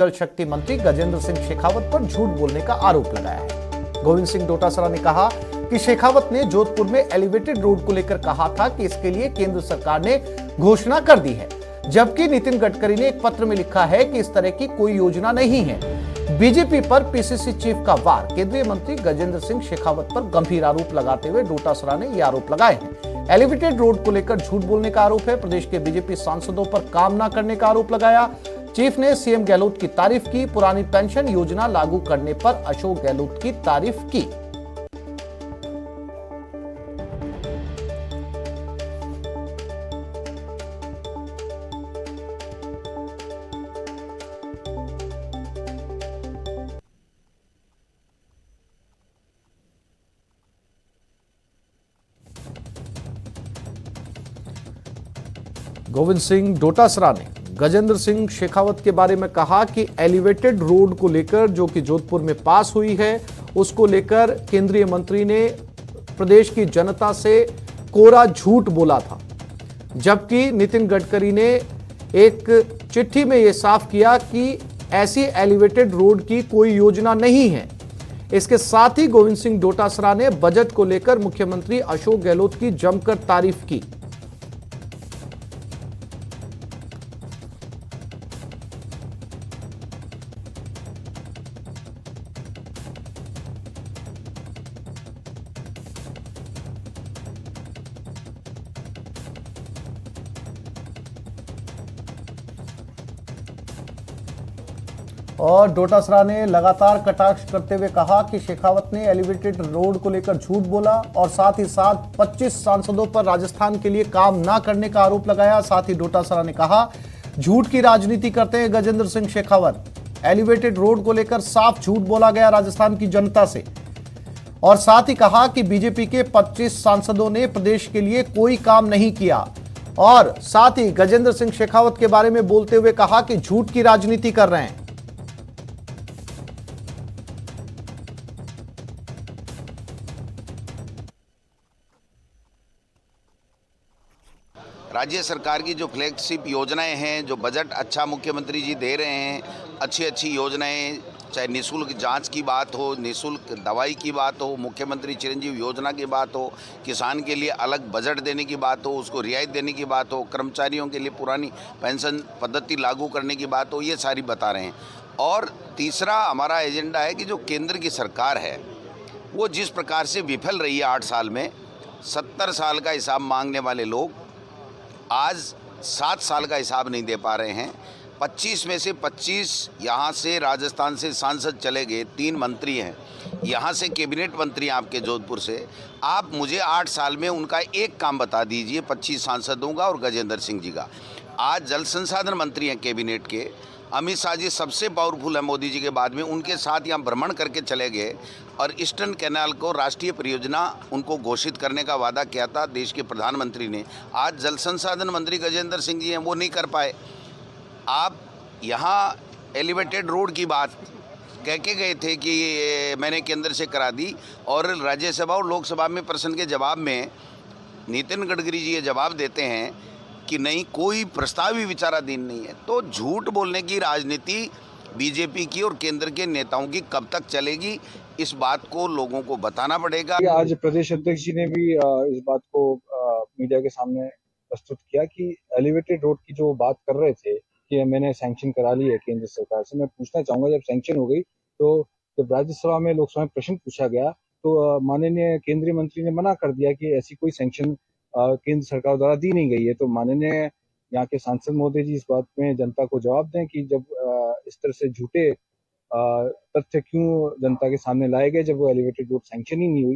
जल शक्ति मंत्री गजेंद्र सिंह शेखावत पर झूठ बोलने का आरोप लगाया है। गोविंद सिंह डोटासरा ने कहा कि शेखावत ने जोधपुर में एलिवेटेड रोड को लेकर कहा था कि इसके लिए केंद्र सरकार ने घोषणा कर दी है, जबकि नितिन गडकरी ने एक पत्र में लिखा है कि इस तरह की कोई योजना नहीं है। बीजेपी पर पीसीसी चीफ का वार। केंद्रीय मंत्री गजेंद्र सिंह शेखावत पर गंभीर आरोप लगाते हुए डोटासरा ने यह आरोप लगाए हैं। एलिवेटेड रोड को लेकर झूठ बोलने का आरोप है। प्रदेश के बीजेपी सांसदों पर काम न करने का आरोप लगाया। चीफ ने सीएम गहलोत की तारीफ की। पुरानी पेंशन योजना लागू करने पर अशोक गहलोत की तारीफ की। गोविंद सिंह डोटासरा ने गजेंद्र सिंह शेखावत के बारे में कहा कि एलिवेटेड रोड को लेकर जो कि जोधपुर में पास हुई है, उसको लेकर केंद्रीय मंत्री ने प्रदेश की जनता से कोरा झूठ बोला था, जबकि नितिन गडकरी ने एक चिट्ठी में यह साफ किया कि ऐसी एलिवेटेड रोड की कोई योजना नहीं है। इसके साथ ही गोविंद सिंह डोटासरा ने बजट को लेकर मुख्यमंत्री अशोक गहलोत की जमकर तारीफ की। और डोटासरा ने लगातार कटाक्ष करते हुए कहा कि शेखावत ने एलिवेटेड रोड को लेकर झूठ बोला और साथ ही साथ 25 सांसदों पर राजस्थान के लिए काम ना करने का आरोप लगाया। साथ ही डोटासरा ने कहा झूठ की राजनीति करते हैं गजेंद्र सिंह शेखावत। एलिवेटेड रोड को लेकर साफ झूठ बोला गया राजस्थान की जनता से। और साथ ही कहा कि बीजेपी के 25 सांसदों ने प्रदेश के लिए कोई काम नहीं किया। और साथ ही गजेंद्र सिंह शेखावत के बारे में बोलते हुए कहा कि झूठ की राजनीति कर रहे हैं। राज्य सरकार की जो फ्लैगशिप योजनाएं हैं, जो बजट अच्छा मुख्यमंत्री जी दे रहे हैं, अच्छी अच्छी योजनाएं, चाहे निःशुल्क जांच की बात हो, निःशुल्क दवाई की बात हो, मुख्यमंत्री चिरंजीव योजना की बात हो, किसान के लिए अलग बजट देने की बात हो, उसको रियायत देने की बात हो, कर्मचारियों के लिए पुरानी पेंशन पद्धति लागू करने की बात हो, ये सारी बता रहे हैं। और तीसरा हमारा एजेंडा है कि जो केंद्र की सरकार है वो जिस प्रकार से विफल रही है 8 साल में, 70 साल का हिसाब मांगने वाले लोग आज 7 साल का हिसाब नहीं दे पा रहे हैं। 25 में से 25 यहाँ से राजस्थान से सांसद चले गए, 3 मंत्री हैं, यहाँ से कैबिनेट मंत्री आपके जोधपुर से। आप मुझे 8 साल में उनका एक काम बता दीजिए, 25 सांसदों का और गजेंद्र सिंह जी का। आज जल संसाधन मंत्री हैं कैबिनेट के, अमित शाह जी सबसे पावरफुल है मोदी जी के बाद में, उनके साथ यहाँ भ्रमण करके चले गए और ईस्टर्न कैनाल को राष्ट्रीय परियोजना उनको घोषित करने का वादा किया था देश के प्रधानमंत्री ने। आज जल संसाधन मंत्री गजेंद्र सिंह जी हैं, वो नहीं कर पाए। आप यहाँ एलिवेटेड रोड की बात कह के गए थे कि मैंने केंद्र से करा दी, और राज्यसभा और लोकसभा में प्रश्न के जवाब में नितिन गडकरी जी ये जवाब देते हैं कि नहीं, कोई प्रस्ताव ही विचाराधीन नहीं है। तो झूठ बोलने की राजनीति बीजेपी की और केंद्र के नेताओं की कब तक चलेगी, इस बात को लोगों को बताना पड़ेगा। आज प्रदेश अध्यक्ष जी ने भी इस बात को मीडिया के सामने प्रस्तुत किया कि एलिवेटेड रोड की जो बात कर रहे थे कि मैंने सैंक्शन करा ली है केंद्र सरकार से। मैं पूछना चाहूंगा, जब सैंक्शन हो गई तो जब राज्यसभा में लोकसभा में प्रश्न पूछा गया तो माननीय केंद्रीय मंत्री ने मना कर दिया कि ऐसी कोई सैंक्शन केंद्र सरकार द्वारा दी नहीं गई है। तो माननीय यहाँ के सांसद महोदय जी इस बात में जनता को जवाब दें कि जब इस तरह से झूठे तथ्य क्यों जनता के सामने लाए गए, जब वो एलिवेटेड रोड सैंक्शन ही नहीं हुई।